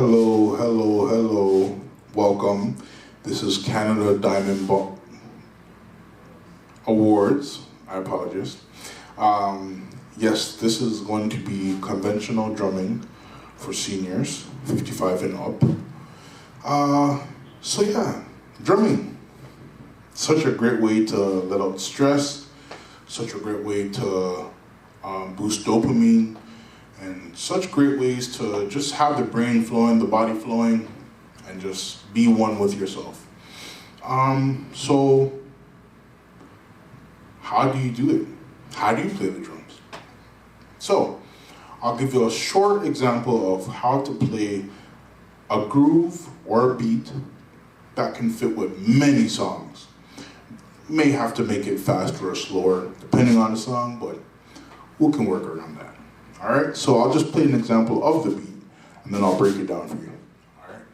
Hello, hello, hello. Welcome. This is Canada Diamond Awards. I apologize. Yes, this is going to be conventional drumming for seniors, 55 and up. So yeah, drumming. Such a great way to let out stress, such a great way to boost dopamine, and such great ways to just have the brain flowing, the body flowing, and just be one with yourself. So how do you do it? How do you play the drums? So I'll give you a short example of how to play a groove or a beat that can fit with many songs. You may have to make it faster or slower, depending on the song, but we can work around that. All right, so I'll just play an example of the beat, and then I'll break it down for you. All right.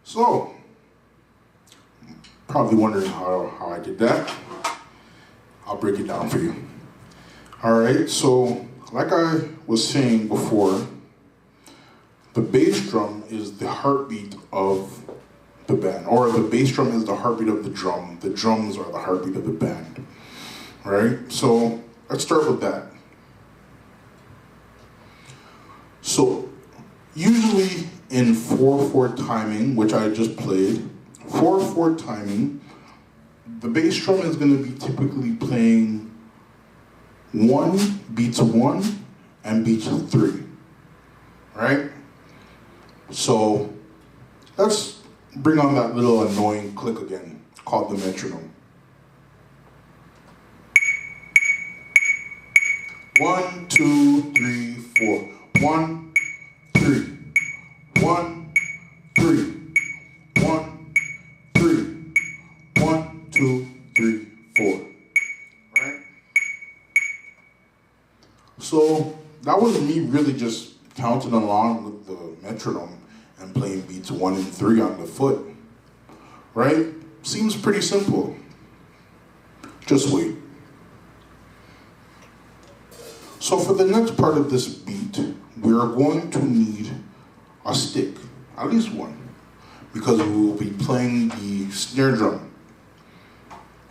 So, probably wondering how I did that. I'll break it down for you. All right, so like I was saying before, the bass drum is the heartbeat of the band, or the bass drum is the heartbeat of the drum. The drums are the heartbeat of the band, all right? So let's start with that. So usually in 4/4 timing, which I just played, 4/4 timing, the bass drum is going to be typically playing 1 beats 1 and beats 3, right? So let's bring on that little annoying click again, called the metronome. 1, 2, 3, 4. 1, 3. 1, 3. 1, 3. 1, 2, 3, 4. Right? So that was me really just counting along with the metronome and playing beats 1 and 3 on the foot. Right? Seems pretty simple. Just wait. So for the next part of this beat, we are going to need a stick, at least one, because we will be playing the snare drum.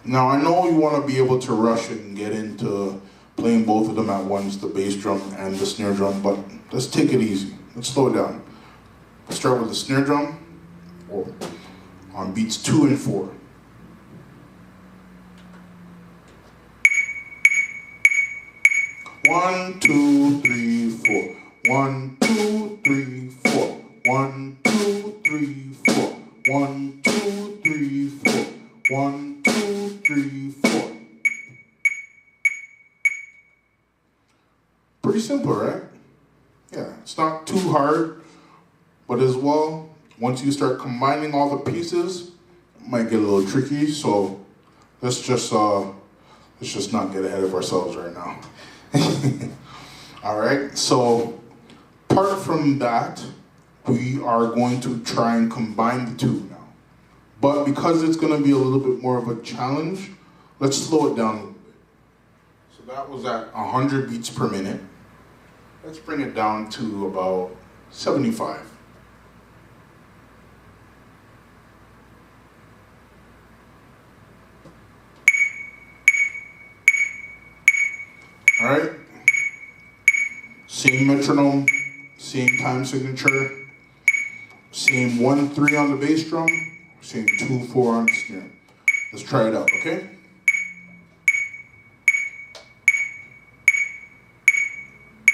Now I know you want to be able to rush and get into playing both of them at once, the bass drum and the snare drum, but let's take it easy. Let's slow it down. Let's start with the snare drum on beats 2 and 4. One, 2, 3, 4. 1, 2, 3, 4. 1, 2, 3, 4. 1, 2, 3, 4. 1, 2, 3, 4. Pretty simple, right? Yeah, it's not too hard, but as well, once you start combining all the pieces, it might get a little tricky. So let's just not get ahead of ourselves right now. All right, so apart from that, we are going to try and combine the two now. But because it's going to be a little bit more of a challenge, let's slow it down a little bit. So that was at 100 beats per minute. Let's bring it down to about 75. All right, same metronome, same time signature, same 1-3 on the bass drum, same 2-4 on the snare. Let's try it out, okay?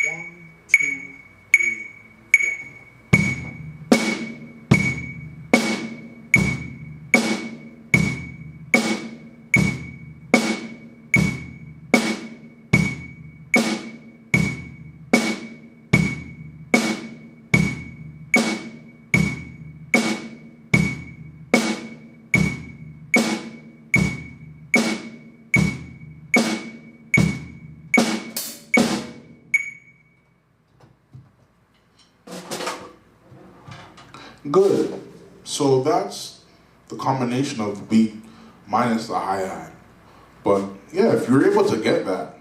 One, two, three, four. Good. So that's the combination of the beat minus the hi-hat. But yeah, if you're able to get that,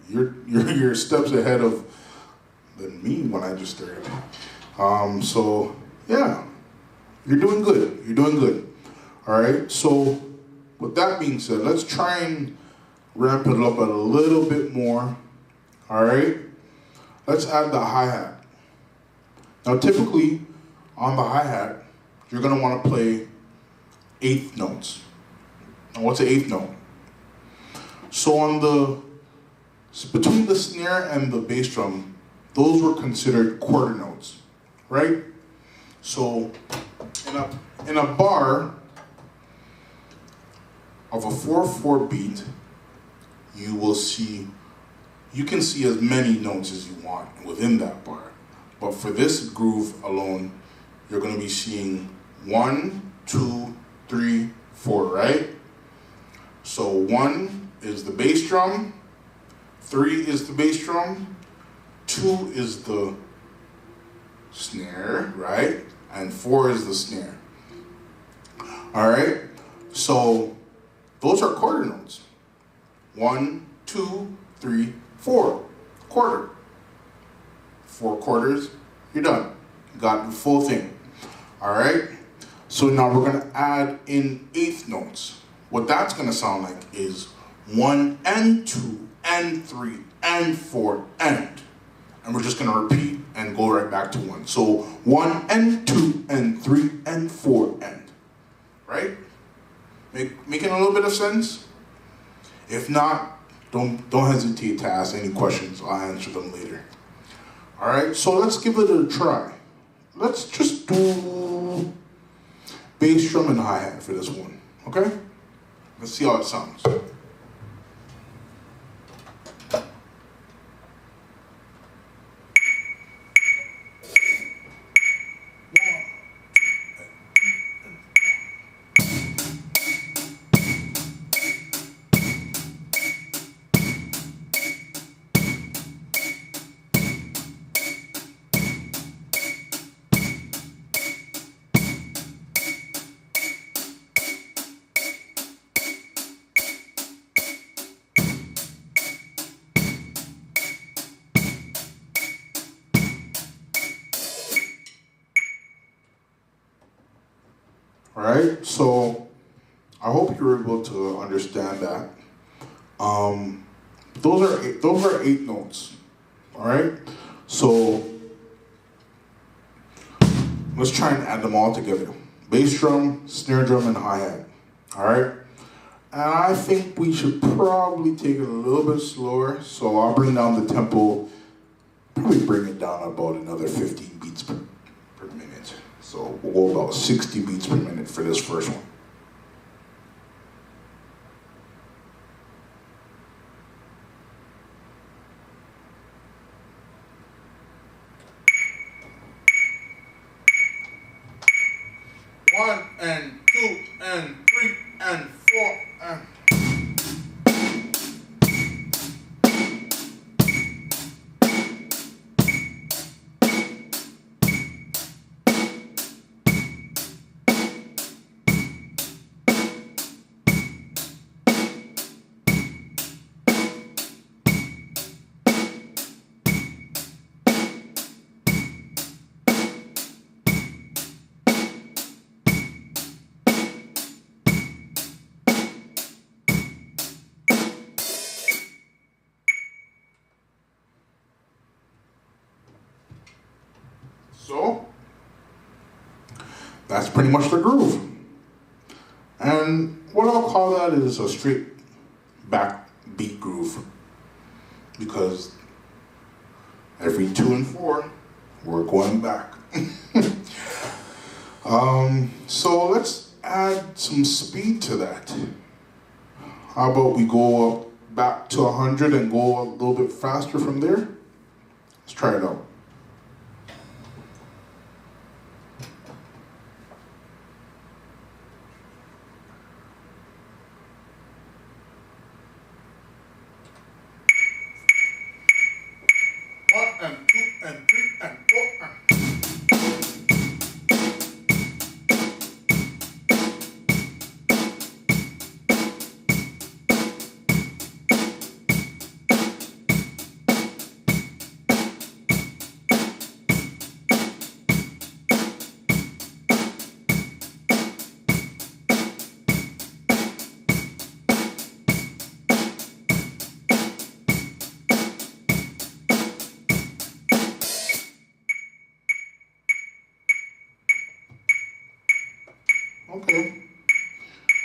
you're steps ahead of than me when I just started. So yeah, you're doing good. You're doing good. All right. So with that being said, let's try and ramp it up a little bit more. All right. Let's add the hi-hat. Now, typically on the hi-hat, you're gonna want to play eighth notes. Now, what's an eighth note? So between the snare and the bass drum, those were considered quarter notes, right? So in a bar of a 4/4 beat, you can see as many notes as you want within that bar. But for this groove alone, you're going to be seeing 1, 2, 3, 4, right? So 1 is the bass drum, 3 is the bass drum, 2 is the snare, right? And 4 is the snare. All right? So those are quarter notes. 1, 2, 3, 4. Quarter. 4 quarters, you're done. You got the full thing. All right? So now we're going to add in eighth notes. What that's going to sound like is 1 and 2 and 3 and 4 and we're just going to repeat and go right back to 1. So 1 and 2 and 3 and 4 and. Right? Making a little bit of sense? If not, don't hesitate to ask any questions. I'll answer them later. All right, so let's give it a try. Let's just do bass drum and hi-hat for this one, okay? Let's see how it sounds. All right, so I hope you're able to understand that. Those are eight notes. All right, so let's try and add them all together: bass drum, snare drum, and hi-hat. All right, and I think we should probably take it a little bit slower. So I'll bring down the tempo, probably bring it down about another 15 beats per minute. So we'll go about 60 beats per minute for this first one. One and 2 and 3 and 4 and... So, that's pretty much the groove. And what I'll call that is a straight back beat groove. Because every 2 and 4, we're going back. So let's add some speed to that. How about we go up back to 100 and go a little bit faster from there? Let's try it out. And 2 and 3 and 4 and...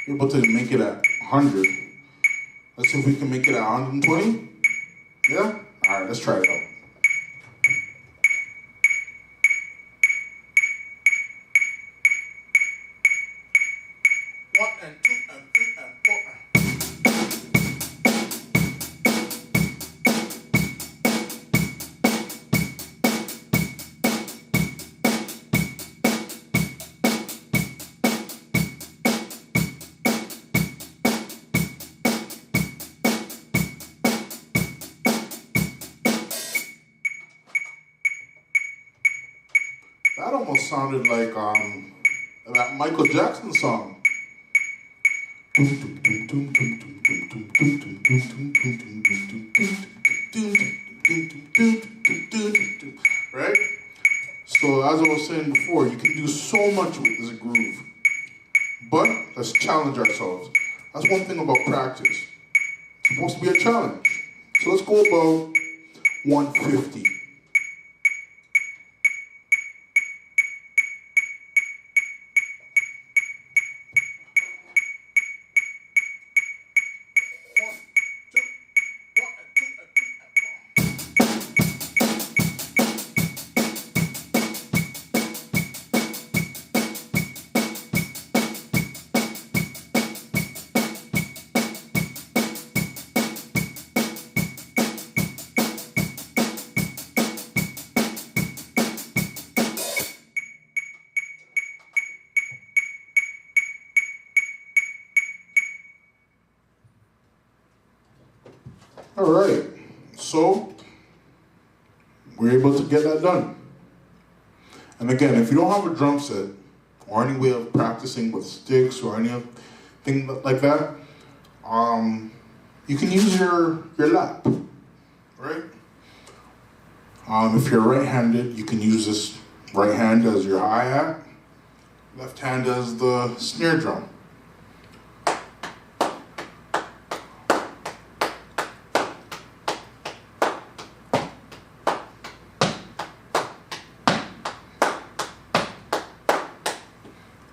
we're able to make it at 100. Let's see if we can make it at 120. Yeah? All right, let's try it out. One and two and three and four. That almost sounded like that Michael Jackson song. Right? So as I was saying before, you can do so much with this groove. But let's challenge ourselves. That's one thing about practice. It's supposed to be a challenge. So let's go about 150. All right, so we're able to get that done. And again, if you don't have a drum set or any way of practicing with sticks or anything like that, you can use your lap, right? If you're right-handed, you can use this right hand as your hi-hat, left hand as the snare drum.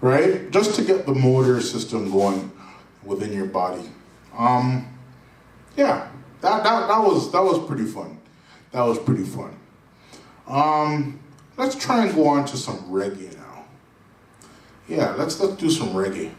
Right? Just to get the motor system going within your body. Yeah, that was pretty fun. That was pretty fun. Let's try and go on to some reggae now. Yeah, let's do some reggae.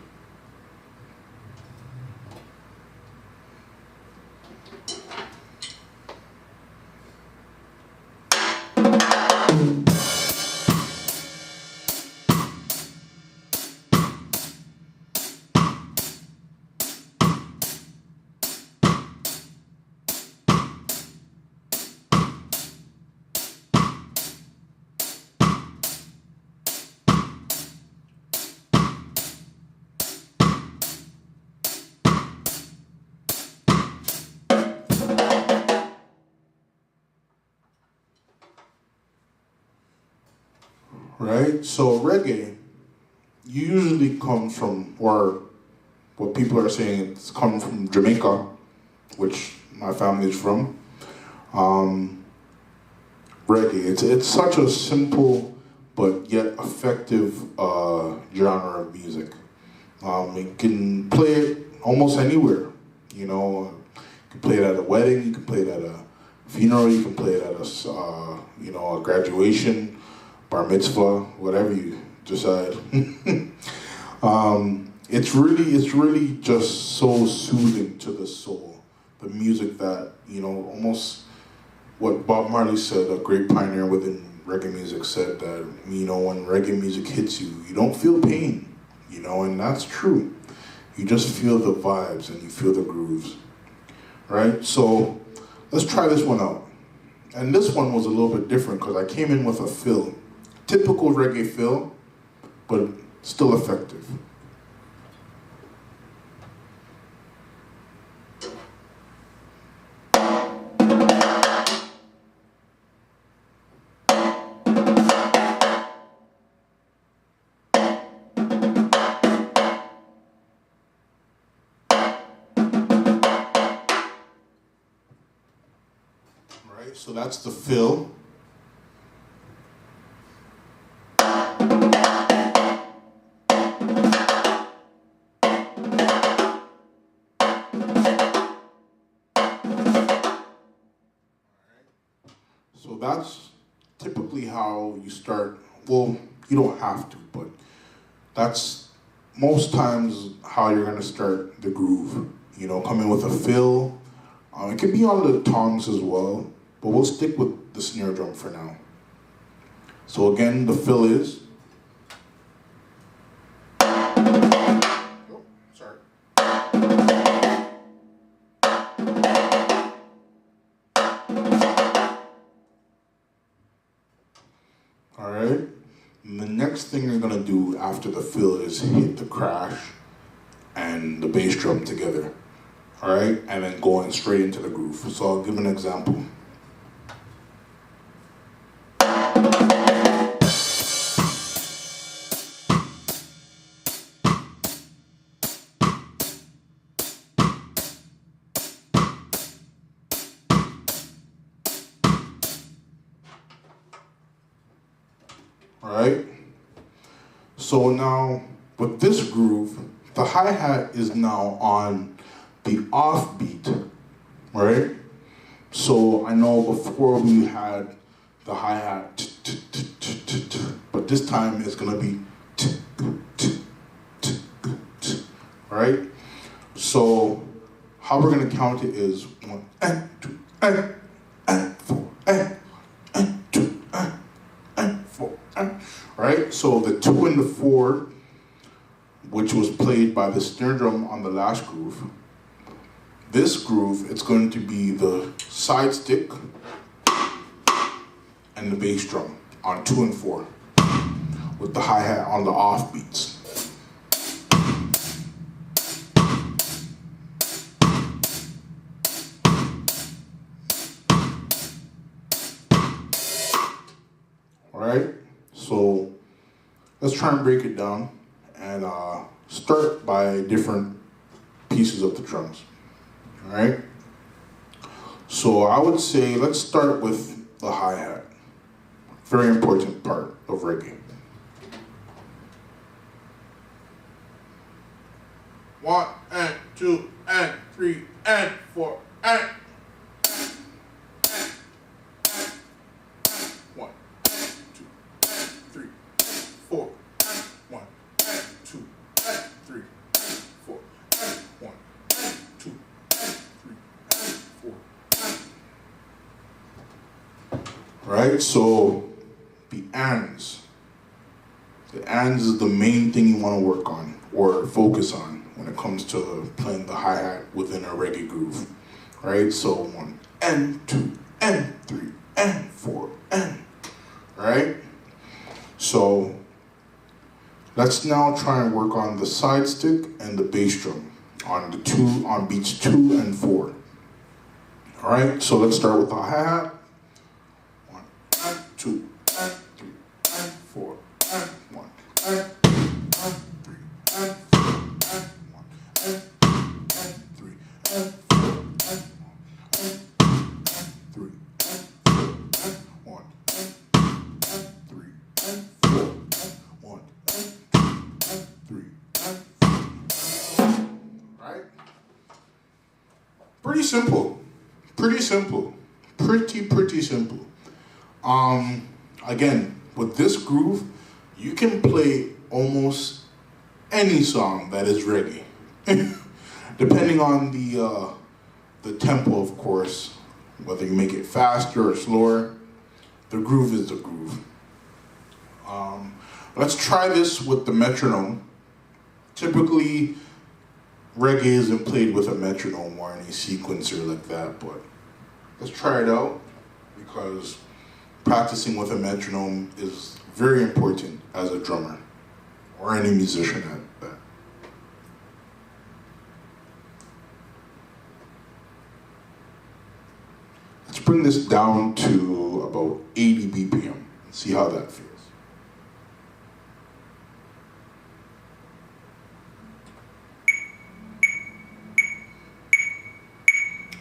Right? So reggae usually comes from, or what people are saying, it's coming from Jamaica, which my family is from. Reggae, it's such a simple but yet effective genre of music. You can play it almost anywhere. You know, you can play it at a wedding, you can play it at a funeral, you can play it at a graduation, bar mitzvah, whatever you decide. It's really just so soothing to the soul. The music that, almost what Bob Marley said, a great pioneer within reggae music, said that, when reggae music hits you, you don't feel pain, and that's true. You just feel the vibes and you feel the grooves, right? So let's try this one out. And this one was a little bit different because I came in with a fill. Typical reggae fill, but still effective. Right, so that's the fill. So that's typically how you start. Well, you don't have to, but that's most times how you're gonna start the groove. You know, come in with a fill. It can be on the toms as well, but we'll stick with the snare drum for now. So again, the fill is. Oh, sorry. All right. And the next thing you're gonna do after the fill is hit the crash and the bass drum together. All right, and then going straight into the groove. So I'll give an example. All right. So now with this groove, the hi-hat is now on the offbeat, right? So I know before we had the hi-hat, but this time it's gonna be, right? So how we're gonna count it is 1 and 2 and 4 and 2 and 4 right? So the 2 and the 4, which was played by the snare drum on the last groove. This groove, it's going to be the side stick and the bass drum on 2 and 4 with the hi-hat on the off beats. All right, so let's try and break it down and start by different pieces of the drums. All right. So I would say let's start with the hi-hat. Very important part of reggae. 1 and 2 and 3 and 4 and 1 and 2 and 3 and 4 and 1 and 2 and 3 and 4 and 1 and 2 and 3 and 4. Right, so the ands. The ands is the main thing you want to work on or focus on when it comes to playing the hi-hat within a reggae groove. Right, so 1 and 2 and 3 and 4 and, right? So let's now try and work on the side stick and the bass drum on beats 2 and 4. All right, so let's start with the hi-hat. 1 and 2 and 3 and 4 and 1 and 2 and 3 and 4 and 1 and 2 and 3 and 4 and 1 and 2 and 3 and 4 and 1 and 2 and 3 and 4 and 1 and 2 and 3 and 4. Right? Pretty simple. Pretty simple. Pretty simple. Again, with this groove, you can play almost any song that is reggae. Depending on the tempo, of course, whether you make it faster or slower, the groove is the groove. Let's try this with the metronome. Typically, reggae isn't played with a metronome or any sequencer like that, but let's try it out because practicing with a metronome is very important as a drummer or any musician at that. Let's bring this down to about 80 BPM and see how that feels.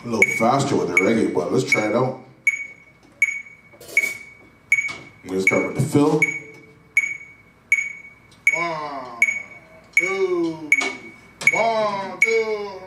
A little faster with the reggae, but let's try it out. I'm gonna start with the fill. 1, 2, 1, 2.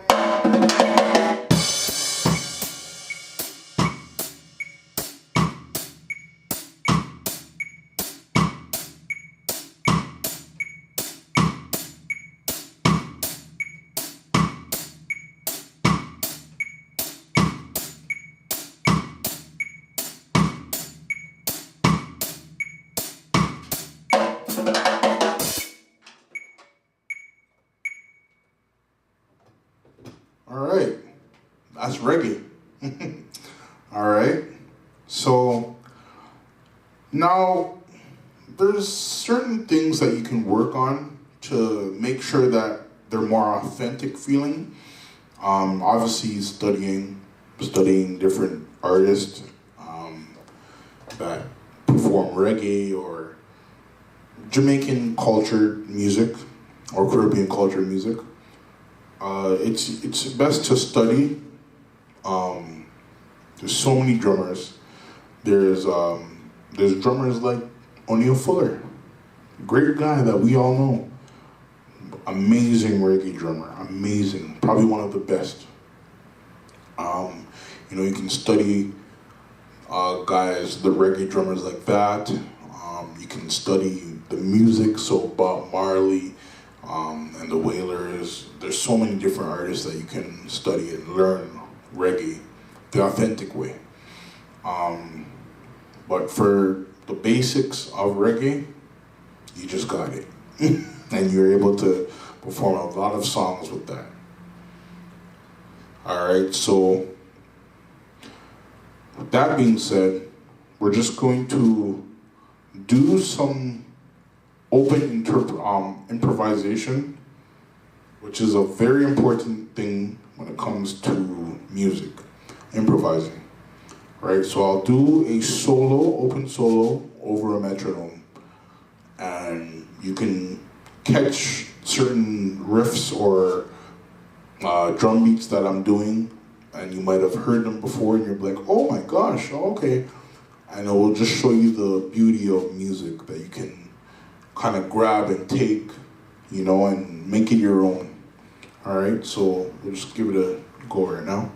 That's reggae. All right. So now there's certain things that you can work on to make sure that they're more authentic feeling. Obviously, studying different artists that perform reggae or Jamaican cultured music or Caribbean cultured music. It's best to study. There's so many drummers. There's drummers like O'Neal Fuller, great guy that we all know. Amazing reggae drummer, amazing, probably one of the best. You can study guys, the reggae drummers like that. You can study the music, so Bob Marley and the Wailers. There's so many different artists that you can study and learn reggae the authentic way. But for the basics of reggae, you just got it. And you're able to perform a lot of songs with that. All right, so with that being said, we're just going to do some open improvisation, which is a very important thing when it comes to music, improvising. Right, so I'll do a open solo over a metronome, and you can catch certain riffs or drum beats that I'm doing, and you might have heard them before, and you're like, oh my gosh, okay. And it will just show you the beauty of music that you can kind of grab and take, and make it your own. All right, so we'll just give it a go right now.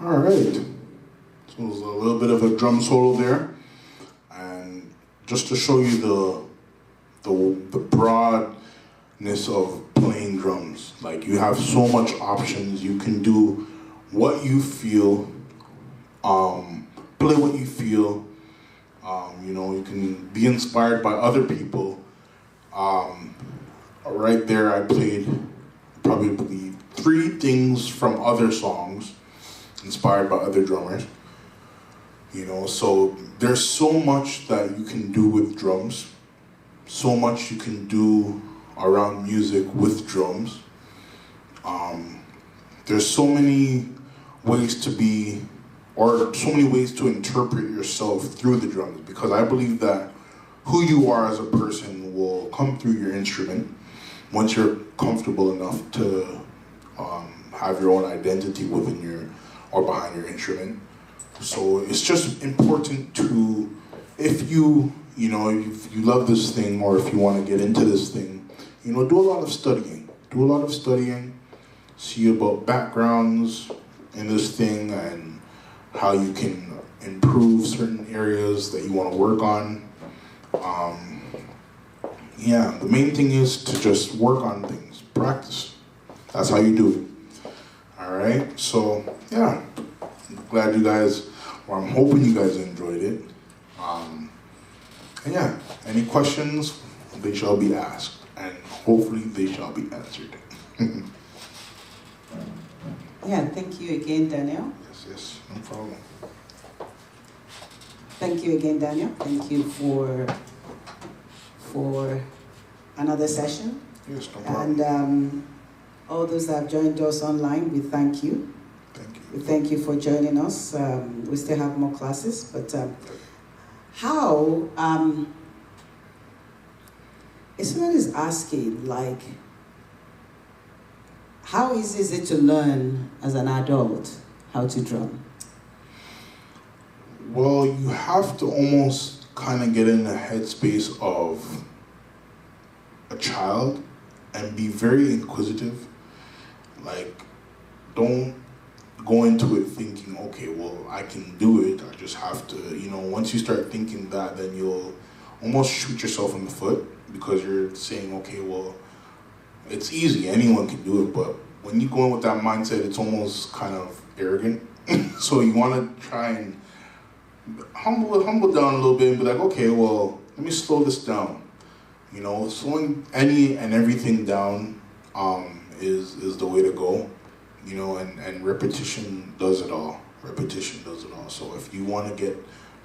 All right. So there's a little bit of a drum solo there, and just to show you the broadness of playing drums. Like, you have so much options. You can do what you feel, play what you feel. You know, you can be inspired by other people. Right there, I played probably 3 things from other songs inspired by other drummers. You know, so there's so much that you can do with drums, so much you can do around music with drums. There's so many ways to be, or so many ways to interpret yourself through the drums, because I believe that who you are as a person will come through your instrument once you're comfortable enough to have your own identity within your, or behind your instrument. So it's just important to, if you love this thing, or if you want to get into this thing, you know, do a lot of studying. Do a lot of studying, see about backgrounds in this thing and how you can improve certain areas that you want to work on. Yeah, the main thing is to just work on things, practice. That's how you do it. All right, so yeah, I'm glad you guys, or I'm hoping you guys enjoyed it. And yeah, any questions, they shall be asked, and hopefully they shall be answered. Yeah, thank you again, Daniel. Yes, no problem. Thank you again, Daniel. Thank you for another session. Yes, no problem. And all those that have joined us online, we thank you. Thank you. We thank you for joining us. We still have more classes, but how, if someone is asking, like, how easy is it to learn as an adult how to drum? Well, you have to almost kind of get in the headspace of a child and be very inquisitive. Like, don't go into it thinking, okay, well, I can do it. I just have to, you know, once you start thinking that, then you'll almost shoot yourself in the foot, because you're saying, okay, well, it's easy, anyone can do it. But when you go in with that mindset, it's almost kind of arrogant. So you want to try and humble down a little bit and be like, okay, well, let me slow this down. You know, slowing any and everything down is the way to go. You know, and repetition does it all. Repetition does it all. So if you want to get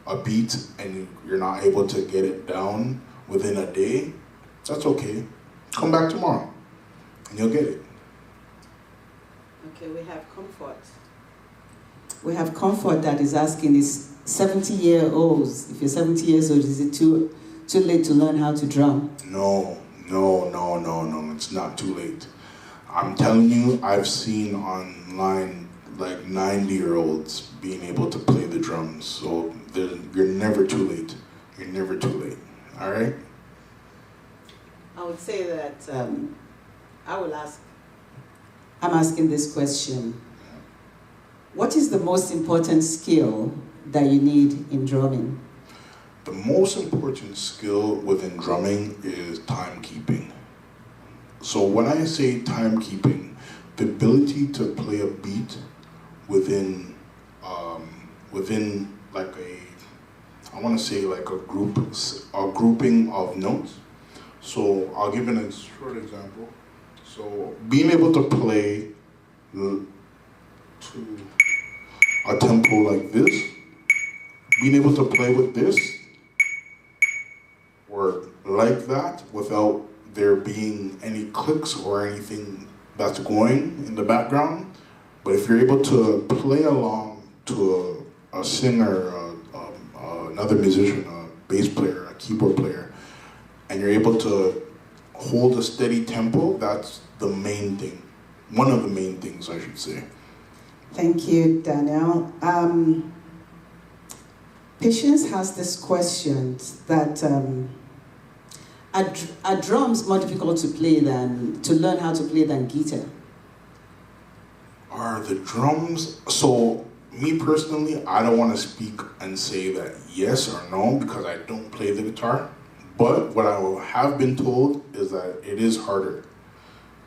a beat and you're not able to get it down within a day, that's okay. Come back tomorrow and you'll get it. Okay, we have Comfort. We have Comfort that is asking, is 70-year-olds, if you're 70 years old, is it too late to learn how to drum? No, it's not too late. I'm telling you, I've seen online like 90-year-olds being able to play the drums. So you're never too late. You're never too late. All right? I would say that I'm asking this question. What is the most important skill that you need in drumming? The most important skill within drumming is timekeeping. So when I say timekeeping, the ability to play a beat within like I want to say like a grouping of notes. So I'll give a short example. So being able to play to a tempo like this, being able to play with this or like that without there being any clicks or anything that's going in the background. But if you're able to play along to a singer, another musician, a bass player, a keyboard player, and you're able to hold a steady tempo, that's the main thing. One of the main things, I should say. Thank you, Daniel. Patience has this question that are drums more difficult to learn how to play than guitar? Are the drums, so me personally, I don't want to speak and say that yes or no because I don't play the guitar. But what I have been told is that it is harder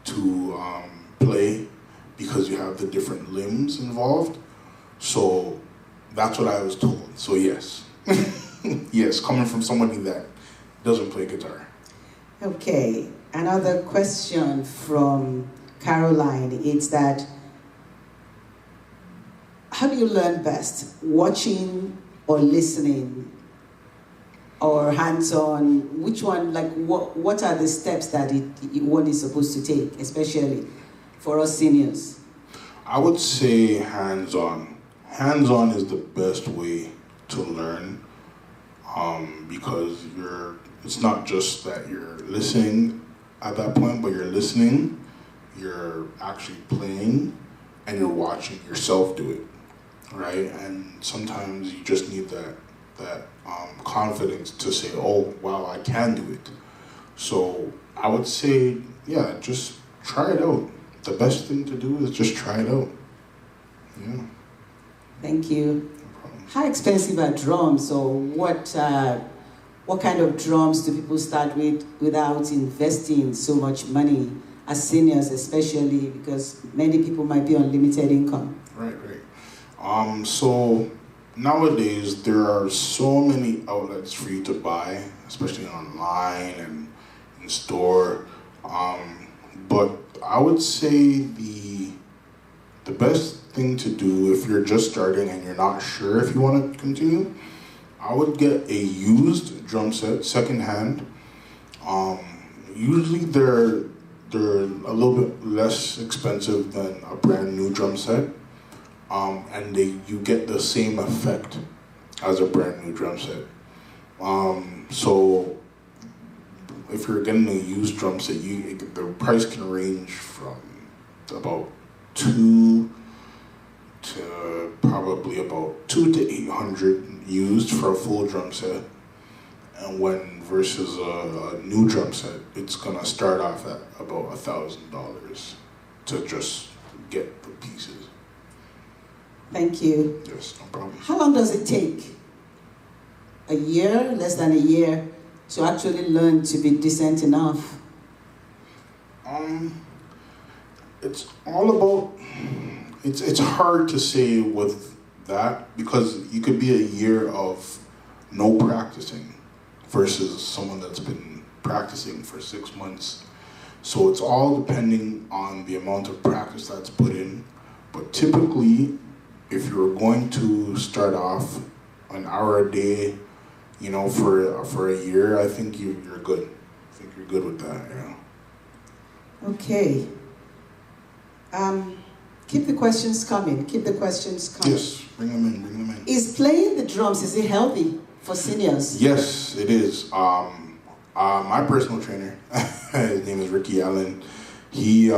to play because you have the different limbs involved. So that's what I was told. So yes, yes, coming from somebody that doesn't play guitar. Okay, another question from Caroline is that, how do you learn best? Watching or listening or hands-on? Which one, like what are the steps that one is supposed to take, especially for us seniors? I would say hands-on. Hands-on is the best way to learn because it's not just that you're listening at that point, but you're listening, you're actually playing, and you're watching yourself do it, right? And sometimes you just need that confidence to say, oh, wow, I can do it. So I would say, yeah, just try it out. The best thing to do is just try it out. Yeah. Thank you. No problem. How expensive are drums, or what kind of drums do people start with without investing so much money as seniors, especially because many people might be on limited income? Right. So nowadays there are so many outlets for you to buy, especially online and in store. But I would say the best thing to do if you're just starting and you're not sure if you want to continue, I would get a used drum set, secondhand. Usually they're a little bit less expensive than a brand new drum set, and you get the same effect as a brand new drum set. So if you're getting a used drum set, the price can range from about $2 to probably about $200 to $800 used for a full drum set, and when versus a new drum set, it's gonna start off at about $1,000 to just get the pieces. Thank you. Yes, no problem. How long does it take? A year, less than a year, to actually learn to be decent enough? It's all about. It's hard to say with that because you could be a year of no practicing versus someone that's been practicing for 6 months. So it's all depending on the amount of practice that's put in. But typically, if you're going to start off an hour a day, you know, for a year, I think you're good. I think you're good with that, yeah. Okay. Keep the questions coming. Keep the questions coming. Yes, bring them in. Is playing the drums, is it healthy for seniors? Yes, it is. My personal trainer, his name is Ricky Allen, he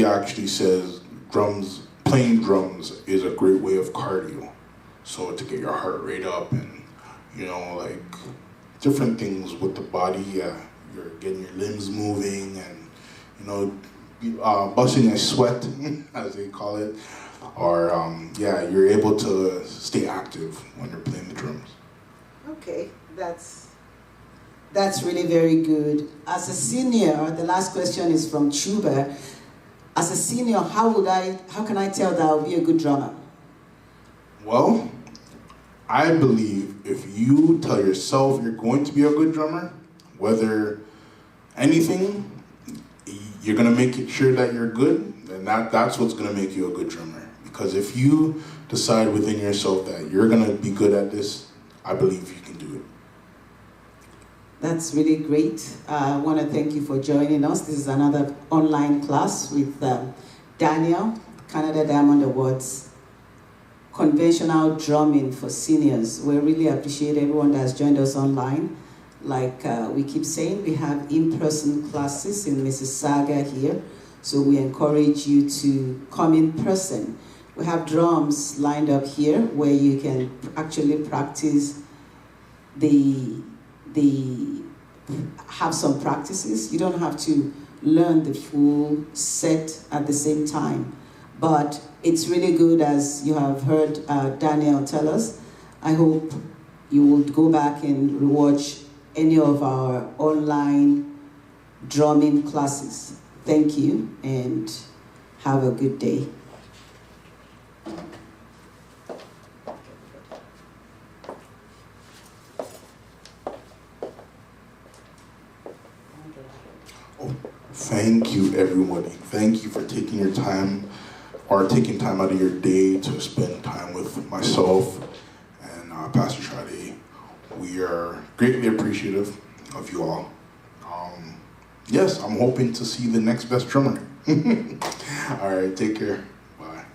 actually says playing drums is a great way of cardio. So to get your heart rate up and, you know, like different things with the body, you're getting your limbs moving and, you know, busting a sweat, as they call it, or you're able to stay active when you're playing the drums. Okay, that's really very good. As a senior, the last question is from Chuba. As a senior, how can I tell that I'll be a good drummer? Well, I believe if you tell yourself you're going to be a good drummer, whether anything, you're going to make sure that you're good, and that's what's going to make you a good drummer. Because if you decide within yourself that you're going to be good at this, I believe you can do it. That's really great. I want to thank you for joining us. This is another online class with Daniel, Canada Diamond Awards, conventional drumming for seniors. We really appreciate everyone that has joined us online. Like we keep saying, we have in-person classes in Mississauga here, so we encourage you to come in person. We have drums lined up here where you can actually practice have some practices. You don't have to learn the full set at the same time. But it's really good, as you have heard Daniel tell us. I hope you will go back and rewatch any of our online drumming classes. Thank you, and have a good day. Thank you, everybody. Thank you for taking your time, or taking time out of your day to spend time with myself and Pastor Shadi. We are greatly appreciative of you all. Yes, I'm hoping to see the next best drummer. All right, take care.